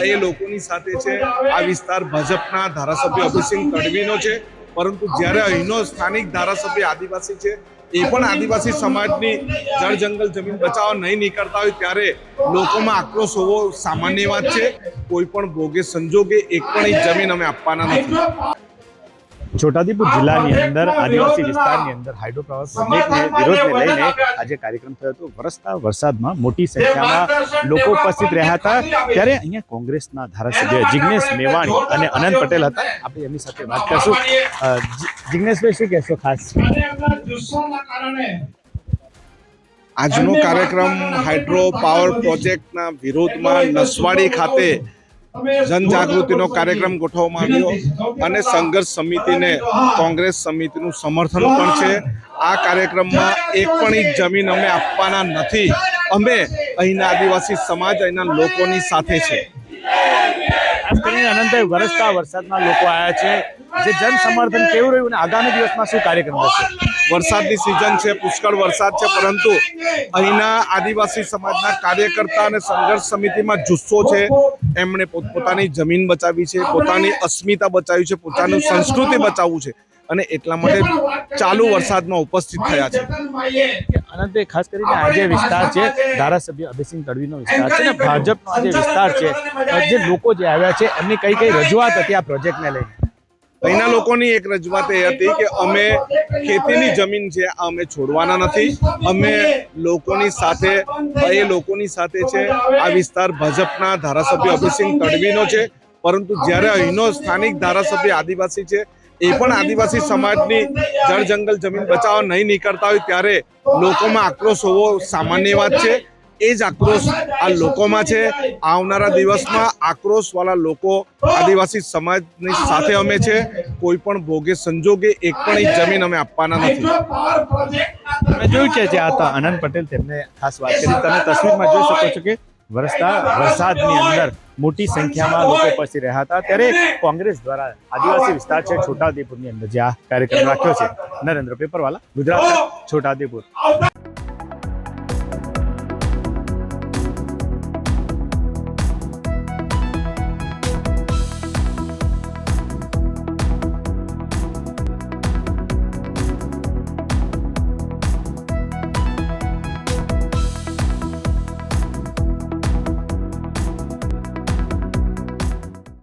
એ લોકોની સાથે છે। આ વિસ્તાર ભાજપના ધારાસભ્ય અભયસિંહ તડવીનો છે, પરંતુ જ્યારે અહીંનો સ્થાનિક ધારાસભ્ય આદિવાસી છે, એ પણ આદિવાસી સમાજની જળ જંગલ જમીન બચાવવા નહીં નીકળતા હોય ત્યારે લોકોમાં આક્રોશ હોવો સામાન્ય વાત છે। કોઈ પણ ભોગે સંજોગે એક પણ ઇંચ જમીન અમે આપવાના નથી। છોટાઉદેપુર જિલ્લાની અંદર આદિવાસી વિસ્તારની અંદર હાઇડ્રોપાવર પ્રોજેક્ટને વિરોધને લઈને આજે કાર્યક્રમ થયો હતો। વરસતા વરસાદમાં મોટી સંખ્યામાં લોકો ઉપસ્થિત રહ્યા હતા, ત્યારે અહીંયા કોંગ્રેસના ધારાસભ્ય જિગ્નેશ મેવાણી અને અનંત પટેલ હતા। આપણે એમની સાથે વાત કરશું। જિગ્નેશભાઈ, શું કહેશો ખાસ? આજનો કાર્યક્રમ હાઇડ્રો પાવર પ્રોજેક્ટના વિરોધમાં નસવાડી ખાતે જનજાગૃતિનો કાર્યક્રમ ગોઠવવામાં આવ્યો અને સંઘર્ષ સમિતિને કોંગ્રેસ સમિતિનું સમર્થન પણ છે। આ કાર્યક્રમમાં એક પણ ઇંચ જમીન અમે આપવાના નથી। અમે અહીંના આદિવાસી સમાજ અહીંના લોકોની સાથે છે। ખાસ કરીને અનંતભાઈ, વરસતા વરસાદમાં લોકો આવ્યા છે, જે જન સમર્થન કેવું રહ્યું અને આગામી દિવસમાં શું કાર્યક્રમ થશે? વરસાદની સિઝન છે, પુષ્કળ વરસાદ છે, પરંતુ અહીંના આદિવાસી સમાજના કાર્યકર્તા અને સંઘર્ષ સમિતિમાં જુસ્સો છે। એમણે પોતાની જમીન બચાવી છે, પોતાની અસ્મિતા બચાવી છે, પોતાનું સંસ્કૃતિ બચાવવું છે અને એટલા માટે ચાલુ વરસાદમાં ઉપસ્થિત થયા છે। અનંતભાઈ, ખાસ કરીને આ જે વિસ્તાર છે ધારાસભ્ય અભયસિંહ તડવીનો વિસ્તાર છે ને ભાજપનો આ જે વિસ્તાર છે, જે લોકો જે આવ્યા છે એમની કઈ રજૂઆત હતી આ પ્રોજેક્ટને લઈને? અહીંના લોકોની એક રજૂઆત એ હતી કે અમે ખેતીની જમીન છે અમે છોડવાના નથી। અમે લોકોની સાથે છે। આ વિસ્તાર ભાજપના ધારાસભ્ય અભયસિંહ તડવીનો છે, પરંતુ જ્યારે અહીંનો સ્થાનિક ધારાસભ્ય આદિવાસી છે, એ પણ આદિવાસી સમાજની જળ જંગલ જમીન બચાવવા નહીં નીકળતા હોય ત્યારે લોકોમાં આક્રોશ હોવો સામાન્ય વાત છે। એ જ આક્રોશ આ લોકોમાં છે। આવનારા દિવસમાં આક્રોશવાળા લોકો આદિવાસી સમાજની સાથે અમે છે। કોઈ પણ ભોગે સંજોગે એક પણ ઇંચ જમીન અમે આપવાના નથી। તમે જોયું કે જે હતા અનંત પટેલ, તેમને ખાસ વાત કરી। તમે તસવીરમાં જોઈ શકો છો કે વરસતા વરસાદની અંદર મોટી સંખ્યામાં લોકો ઉપસ્થિત રહ્યા હતા, ત્યારે કોંગ્રેસ દ્વારા આદિવાસી વિસ્તાર છે છોટાઉદેપુરની અંદર જે આ કાર્યક્રમ રાખ્યો છે। નરેન્દ્ર પેપરવાલા, ગુજરાત, છોટાઉદેપુર।